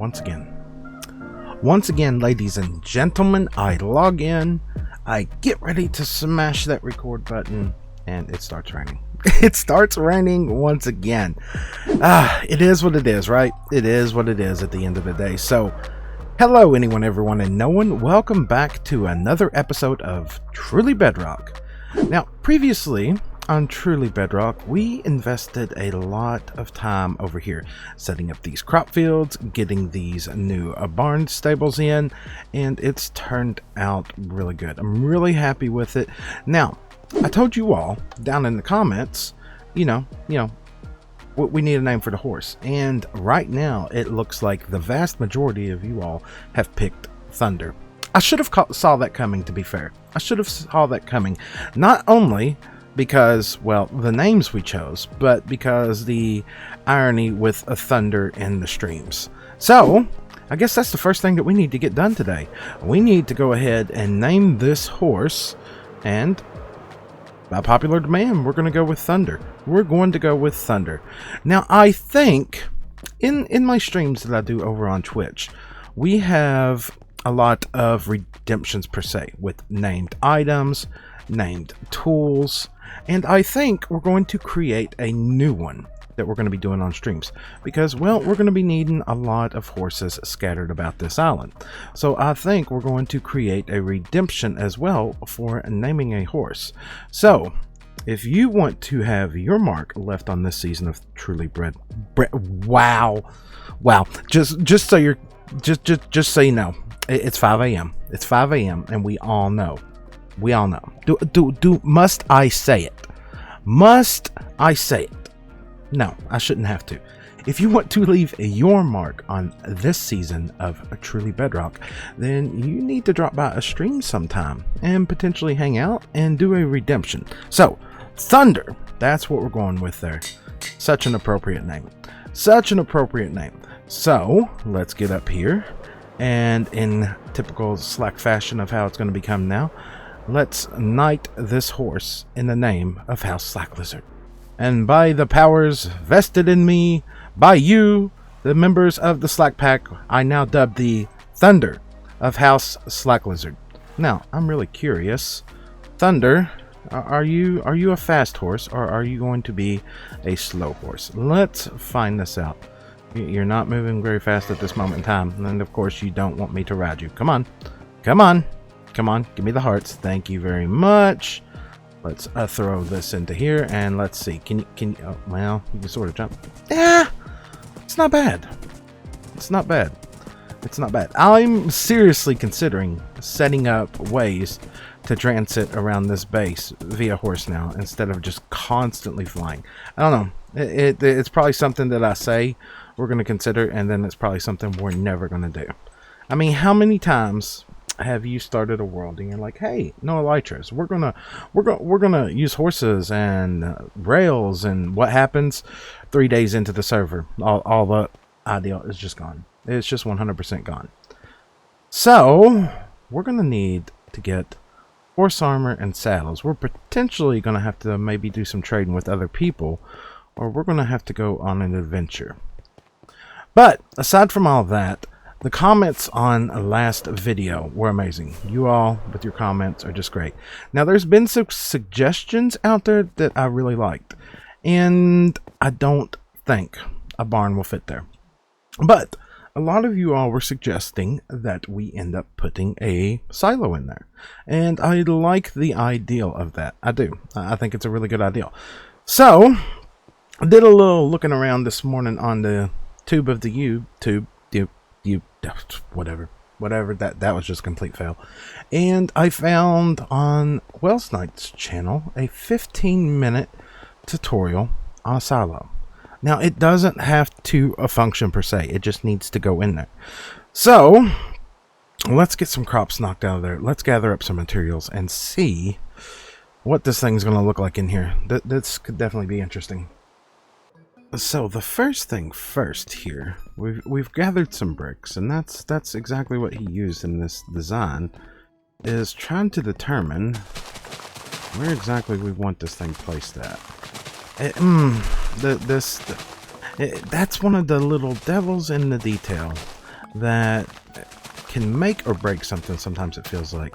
once again. Once again, ladies and gentlemen, I log in, I get ready to smash that record button, and it starts raining. It starts raining once again. It is what it is, right? It is what it is at the end of the day. So, hello anyone, everyone, and no one. Welcome back to another episode of Truly Bedrock. Now, previously on Truly Bedrock, we invested a lot of time over here setting up these crop fields, getting these new barn stables in, and it's turned out really good. I'm really happy with it. Now, I told you all down in the comments, we need a name for the horse, and right now it looks like the vast majority of you all have picked Thunder. I should have saw that coming, to be fair. I should have saw that coming, not only because, well, the names we chose, but because the irony with a Thunder in the streams. So, I guess that's the first thing that we need to get done today. We need to go ahead and name this horse, and by popular demand, we're going to go with Thunder. We're going to go with Thunder. Now, I think in my streams that I do over on Twitch, we have a lot of redemptions per se with named items, named tools, and I think we're going to create a new one that we're going to be doing on streams because, well, we're going to be needing a lot of horses scattered about this island. So I think we're going to create a redemption as well for naming a horse. So if you want to have your mark left on this season of Truly wow, just so you're just so you know, it's 5 a.m. It's 5 a.m. and we all know. Must I say it? Must I say it? No, I shouldn't have to. If you want to leave your mark on this season of Truly Bedrock, then you need to drop by a stream sometime and potentially hang out and do a redemption. So, Thunder, that's what we're going with there. Such an appropriate name. Such an appropriate name. So, let's get up here, and in typical Slack fashion of how it's going to become now, let's knight this horse in the name of House SlackLizard. And by the powers vested in me by you, the members of the Slack Pack, I now dub the Thunder of House SlackLizard. Now, I'm really curious. Thunder, are you a fast horse, or are you going to be a slow horse? Let's find this out. You're not moving very fast at this moment in time, and of course you don't want me to ride you. Come on. Come on. Come on, give me the hearts. Thank you very much. Let's throw this into here, and let's see. Can you? Oh, well, you can sort of jump. Yeah, it's not bad. It's not bad. It's not bad. I'm seriously considering setting up ways to transit around this base via horse now, instead of just constantly flying. I don't know. It's probably something that I say we're going to consider, and then it's probably something we're never going to do. I mean, how many times have you started a world and you're like, hey, no elytras, we're gonna use horses and rails, and what happens 3 days into the server, all the ideal is just gone. It's just 100% gone. So we're gonna need to get horse armor and saddles. We're potentially gonna have to maybe do some trading with other people, or we're gonna have to go on an adventure. But aside from all that, the comments on last video were amazing. You all, with your comments, are just great. Now, there's been some suggestions out there that I really liked, and I don't think a barn will fit there. But a lot of you all were suggesting that we end up putting a silo in there, and I like the ideal of that. I do. I think it's a really good ideal. So, I did a little looking around this morning on the tube of the YouTube. Whatever, that was just a complete fail. And I found on Wells Knight's channel a 15-minute tutorial on a silo. Now, it doesn't have to function per se, it just needs to go in there. So let's get some crops knocked out of there. Let's gather up some materials and see what this thing's going to look like in here. This could definitely be interesting. So the first thing first here, we've gathered some bricks, and that's exactly what he used in this design, is trying to determine where exactly we want this thing placed at. That's one of the little devils in the detail that can make or break something. Sometimes it feels like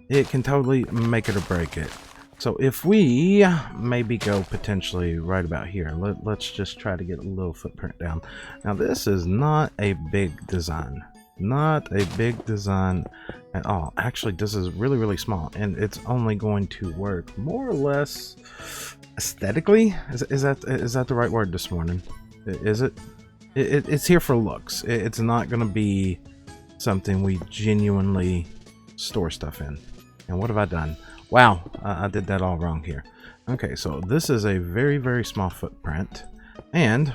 it can totally make it or break it. So if we maybe go potentially right about here, let's just try to get a little footprint down. Now this is not a big design. Not a big design at all. Actually, this is really, really small, and it's only going to work more or less aesthetically. Is that the right word this morning? Is it? It's here for looks. It's not going to be something we genuinely store stuff in. And what have I done? Wow, I did that all wrong here. Okay, so this is a very, very small footprint, and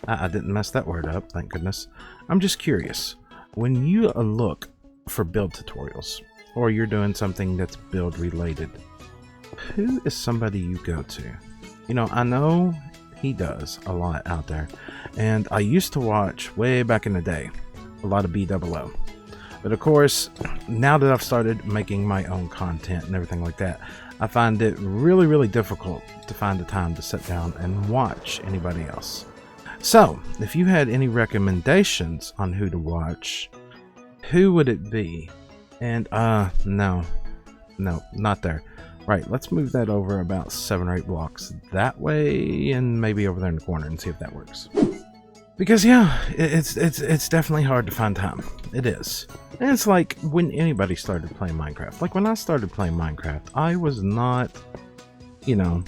I didn't mess that word up, thank goodness. I'm just curious. When you look for build tutorials, or you're doing something that's build related, who is somebody you go to? You know, I know he does a lot out there, and I used to watch way back in the day a lot of BOO. But of course, now that I've started making my own content and everything like that, I find it really, really difficult to find the time to sit down and watch anybody else. So, if you had any recommendations on who to watch, who would it be? And, no, not there. Right, let's move that over about 7 or 8 blocks that way, and maybe over there in the corner and see if that works. Because, yeah, it's definitely hard to find time. It is. And it's like when anybody started playing Minecraft. Like, when I started playing Minecraft, I was not, you know,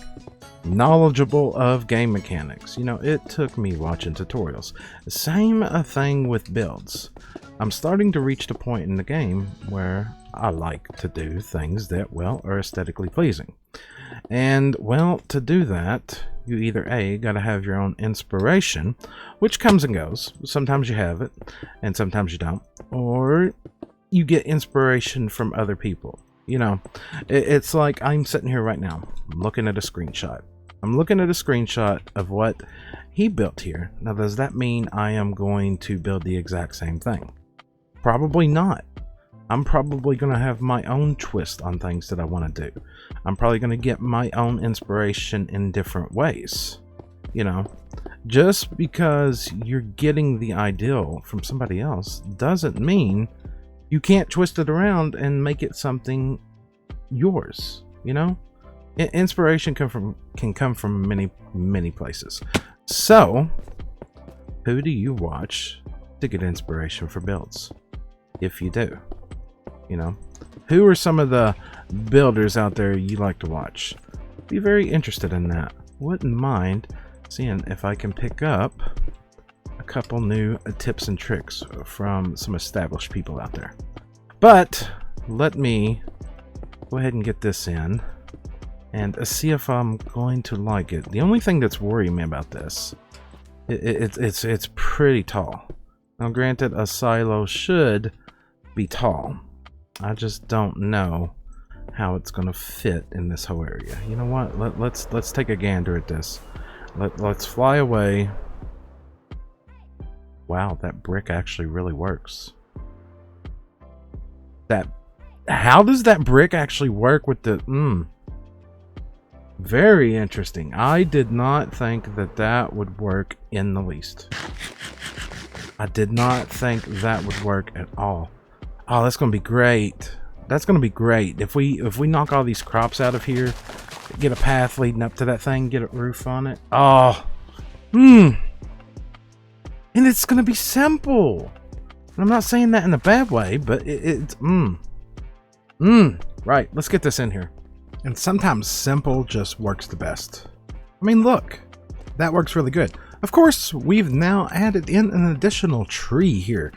knowledgeable of game mechanics. You know, it took me watching tutorials. Same thing with builds. I'm starting to reach the point in the game where I like to do things that, well, are aesthetically pleasing. And, well, to do that, you either A, gotta have your own inspiration, which comes and goes. Sometimes you have it, and sometimes you don't. Or you get inspiration from other people. You know, it's like I'm sitting here right now, looking at a screenshot. I'm looking at a screenshot of what he built here. Now, does that mean I am going to build the exact same thing? Probably not. I'm probably going to have my own twist on things that I want to do. I'm probably going to get my own inspiration in different ways. You know, just because you're getting the ideal from somebody else doesn't mean you can't twist it around and make it something yours, you know? Inspiration can come from many places. So, who do you watch to get inspiration for builds? If you do, you know, who are some of the builders out there you like to watch? Be very interested in that. Wouldn't mind seeing if I can pick up a couple new tips and tricks from some established people out there. But let me go ahead and get this in and see if I'm going to like it. The only thing that's worrying me about this, it's pretty tall. Now granted, a silo should be tall. I just don't know how it's going to fit in this whole area. You know what? Let's take a gander at this. Let's fly away. Wow, that brick actually really works. How does that brick actually work with the very interesting. I did not think that would work in the least. I did not think that would work at all. Oh, that's gonna be great. That's gonna be great. If we knock all these crops out of here, get a path leading up to that thing, get a roof on it. Oh, and it's gonna be simple. I'm not saying that in a bad way, but it's right. Let's get this in here. And sometimes simple just works the best. I mean, look, that works really good. Of course, we've now added in an additional tree here.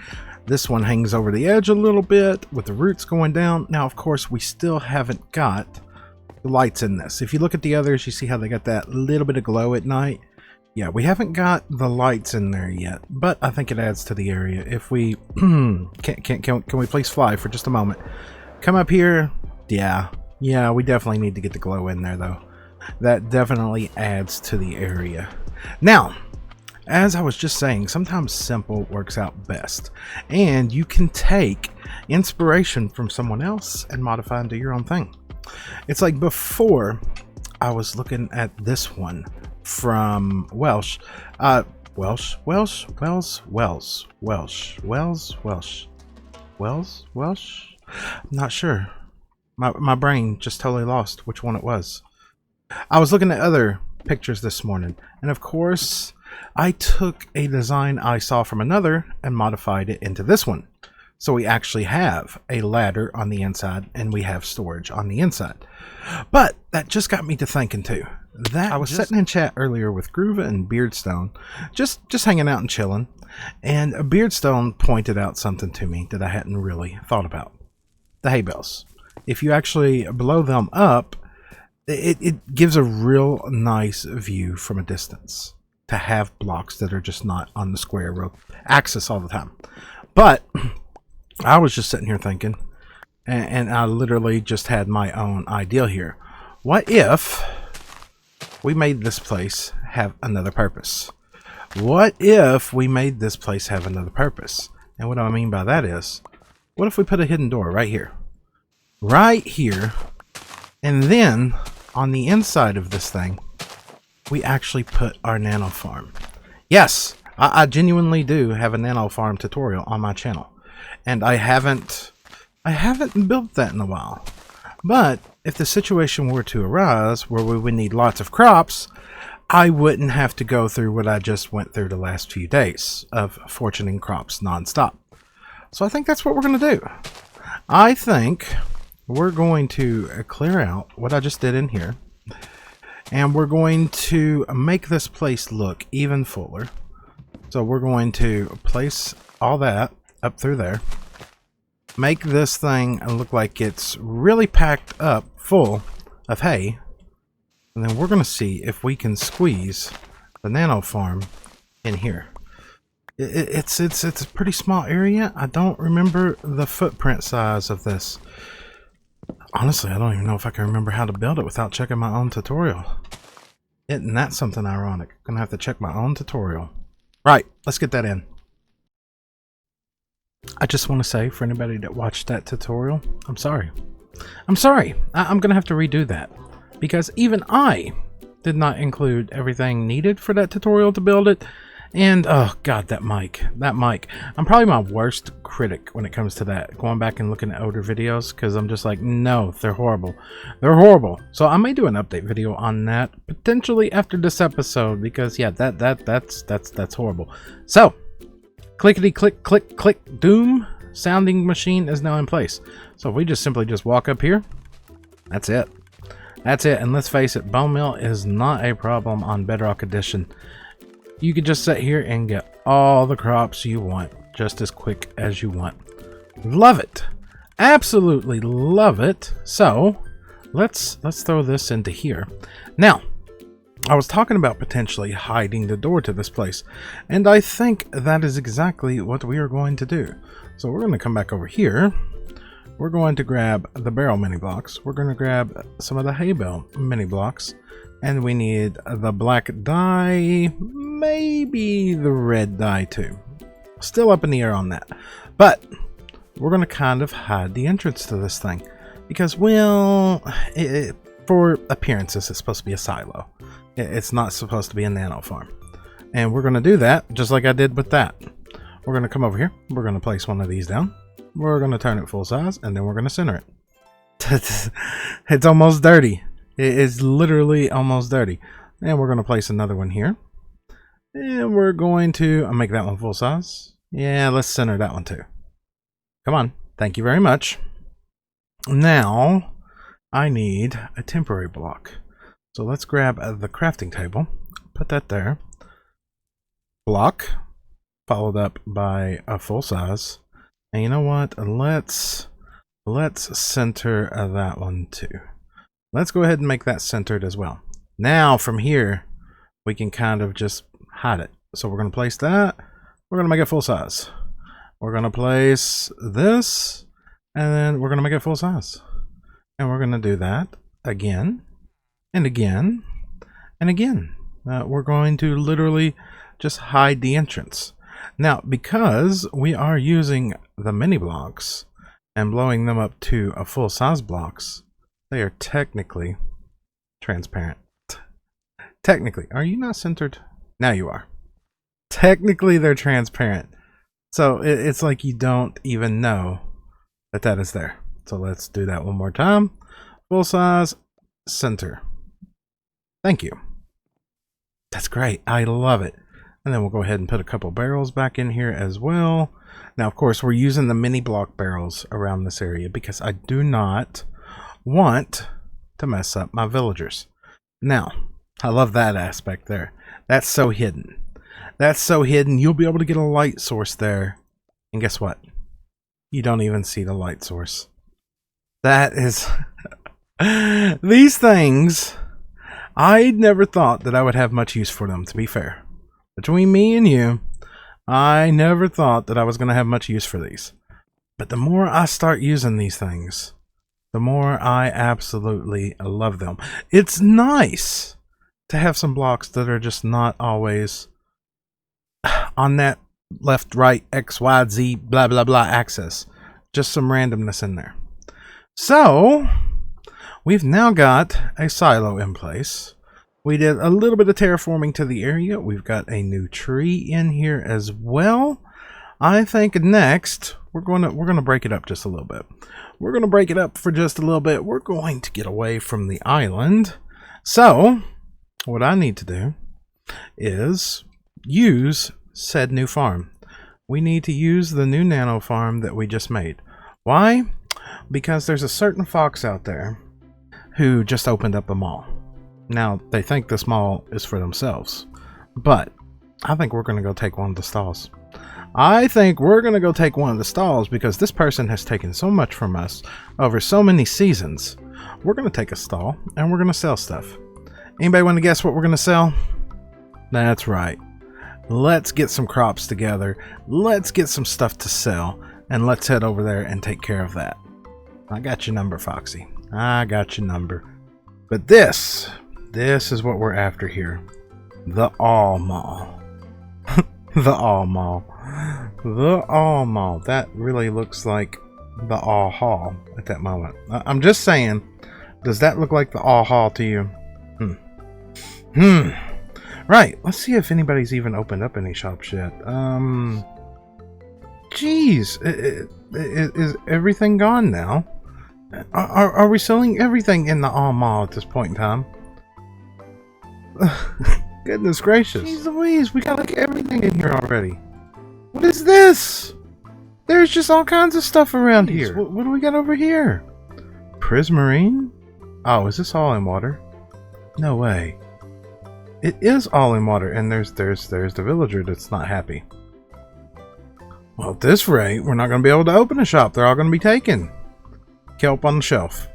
This one hangs over the edge a little bit with the roots going down. Now, of course, we still haven't got the lights in this. If you look at the others, you see how they got that little bit of glow at night. Yeah, we haven't got the lights in there yet, but I think it adds to the area. If we can we please fly for just a moment? Come up here. Yeah, we definitely need to get the glow in there, though. That definitely adds to the area. Now, as I was just saying, sometimes simple works out best. And you can take inspiration from someone else and modify into your own thing. It's like before, I was looking at this one from Welsh. Welsh, Welsh, Welsh, Welsh, Welsh, Welsh, Welsh, Welsh, Welsh. I'm not sure. My brain just totally lost which one it was. I was looking at other pictures this morning, and of course, I took a design I saw from another and modified it into this one. So we actually have a ladder on the inside, and we have storage on the inside. But that just got me to thinking too. That I was sitting in chat earlier with Groova and Beardstone, just hanging out and chilling, and Beardstone pointed out something to me that I hadn't really thought about. The hay bales. If you actually blow them up, it gives a real nice view from a distance to have blocks that are just not on the square axis all the time. But I was just sitting here thinking, and I literally just had my own idea here. What if we made this place have another purpose? What if we made this place have another purpose? And what I mean by that is, what if we put a hidden door right here? Right here, and then on the inside of this thing, we actually put our nano farm. Yes, I genuinely do have a nano farm tutorial on my channel, and I haven't built that in a while. But if the situation were to arise where we would need lots of crops, I wouldn't have to go through what I just went through the last few days of fortuning crops nonstop. So I think that's what we're going to do. I think we're going to clear out what I just did in here, and we're going to make this place look even fuller. So we're going to place all that up through there, make this thing look like it's really packed up full of hay, and then we're going to see if we can squeeze the nano farm in here. It's a pretty small area. I don't remember the footprint size of this. Honestly, I don't even know if I can remember how to build it without checking my own tutorial. Isn't that something ironic? I'm gonna have to check my own tutorial. Right, let's get that in. I just want to say, for anybody that watched that tutorial, I'm sorry. I'm sorry. I'm gonna have to redo that, because even I did not include everything needed for that tutorial to build it. And oh god, that mic. I'm probably my worst critic when it comes to that, going back and looking at older videos, because I'm just like, no, they're horrible. They're horrible. So I may do an update video on that potentially after this episode, because yeah, that's horrible. So clickety click click click, doom sounding machine is now in place. So if we just simply walk up here, that's it. And let's face it, bone meal is not a problem on Bedrock Edition. You could just sit here and get all the crops you want just as quick as you want. Love it. Absolutely love it. So let's throw this into here. Now, I was talking about potentially hiding the door to this place, and I think that is exactly what we are going to do. So we're going to come back over here. We're going to grab the barrel mini blocks. We're going to grab some of the hay bale mini blocks. And we need the black dye, maybe the red dye too. Still up in the air on that. But we're going to kind of hide the entrance to this thing. Because, well, for appearances, it's supposed to be a silo. It's not supposed to be a nano farm. And we're going to do that just like I did with that. We're going to come over here. We're going to place one of these down. We're going to turn it full size, and then we're going to center it. It's almost dirty. It is literally almost dirty. And we're going to place another one here. And we're going to make that one full size. Yeah, let's center that one too. Come on. Thank you very much. Now, I need a temporary block. So let's grab the crafting table. Put that there. Block. Followed up by a full size. And you know what? Let's center that one too. Let's go ahead and make that centered as well. Now from here, we can kind of just hide it. So we're going to place that. We're going to make it full size. We're going to place this, and then we're going to make it full size. And we're going to do that again, and again, and again. We're going to literally just hide the entrance. Now, because we are using the mini blocks and blowing them up to a full size blocks, they are technically transparent. Technically. Are you not centered? Now you are. Technically, they're transparent. So it's like you don't even know that that is there. So let's do that one more time. Full size, center. Thank you. That's great. I love it. And then we'll go ahead and put a couple barrels back in here as well. Now, of course, we're using the mini block barrels around this area because I do not want to mess up my villagers. Now, I love that aspect there. That's so hidden. That's so hidden. You'll be able to get a light source there. And guess what? You don't even see the light source. That is... These things, I never thought that I would have much use for them, to be fair. Between me and you, I never thought that I was going to have much use for these. But the more I start using these things, the more I absolutely love them. It's nice to have some blocks that are just not always on that left, right, X, Y, Z, blah, blah, blah axis. Just some randomness in there. So, we've now got a silo in place. We did a little bit of terraforming to the area. We've got a new tree in here as well. I think next we're gonna break it up just a little bit. We're gonna break it up for just a little bit. We're going to get away from the island. So, what I need to do is use said new farm. We need to use the new nano farm that we just made. Why? Because there's a certain fox out there who just opened up a mall. Now, they think this mall is for themselves, but I think we're going to go take one of the stalls. I think we're going to go take one of the stalls because this person has taken so much from us over so many seasons. We're going to take a stall and we're going to sell stuff. Anybody want to guess what we're going to sell? That's right. Let's get some crops together. Let's get some stuff to sell and let's head over there and take care of that. I got your number, Foxy. I got your number. But this is what we're after here. The All Mall. The All Mall. The All Mall. That really looks like the All Hall at that moment. I'm just saying, does that look like the All Hall to you? Right, let's see if anybody's even opened up any shops yet. Geez, is everything gone now? Are we selling everything in the All Mall at this point in time? Goodness gracious. Jeez Louise, we got like everything in here already. What is this? There's just all kinds of stuff around here. What do we got over here? Prismarine? Oh, is this all in water? No way. It is all in water, and there's the villager that's not happy. Well, at this rate, we're not going to be able to open a shop. They're all going to be taken. Kelp on the shelf.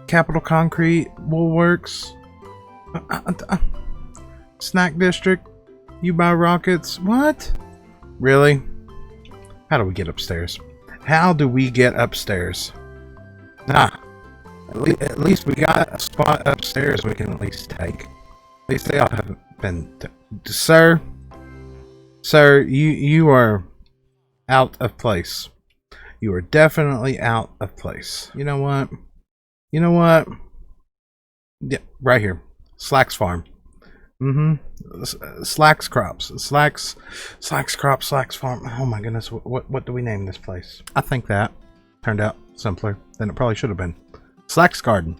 Capital Concrete, Woolworks, Snack District, You Buy Rockets. What? Really? How do we get upstairs? How do we get upstairs? Nah. At least we got a spot upstairs we can at least take. At least they all haven't been... Sir, you are out of place. You are definitely out of place. You know what? You know what? Yeah, right here. Slack's farm. Slack's crops. Slack's crops, Slack's farm. Oh my goodness, what do we name this place? I think that turned out simpler than it probably should have been. Slack's garden.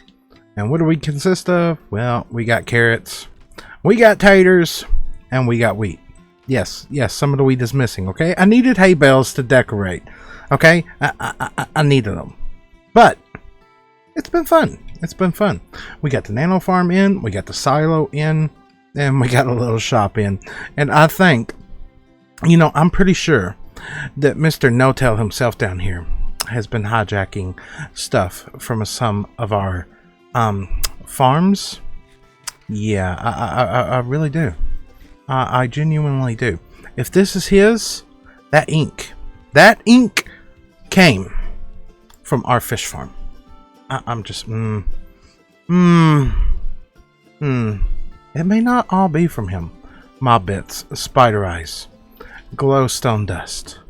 And what do we consist of? Well, we got carrots, we got taters, and we got wheat. Yes, some of the wheat is missing, okay? I needed hay bales to decorate. Okay, I needed them, but it's been fun. It's been fun. We got the nano farm in, we got the silo in, and we got a little shop in. And I think, you know, I'm pretty sure that Mr. No-Tail himself down here has been hijacking stuff from some of our farms. Yeah, I really do. I genuinely do. If this is his, that ink came from our fish farm. I'm just, It may not all be from him. Mob bits, spider eyes, glowstone dust,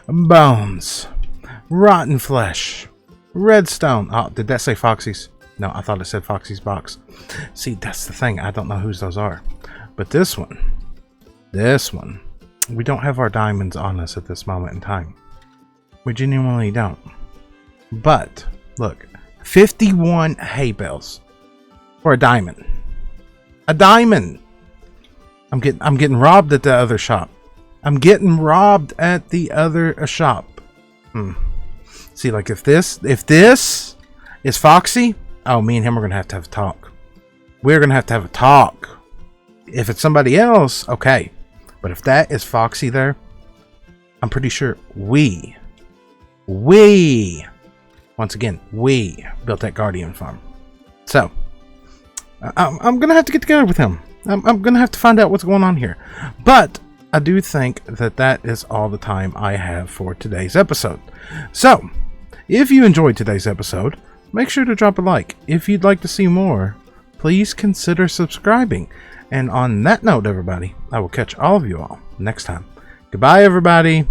bones, rotten flesh, redstone. Oh, did that say Foxy's? No, I thought it said Foxy's box. See, that's the thing. I don't know whose those are. But this one, We don't have our diamonds on us at this moment in time. We genuinely don't. But look, 51 hay bales for a diamond. A diamond. I'm getting robbed at the other shop. I'm getting robbed at the other shop. See, like if this is Foxy, oh, me and him are gonna have to have a talk. We're gonna have to have a talk. If it's somebody else, okay. But if that is Foxy there, I'm pretty sure we once again, we built that Guardian farm. So, I'm going to have to get together with him. I'm going to have to find out what's going on here. But I do think that that is all the time I have for today's episode. So, if you enjoyed today's episode, make sure to drop a like. If you'd like to see more, please consider subscribing. And on that note, everybody, I will catch all of you all next time. Goodbye, everybody.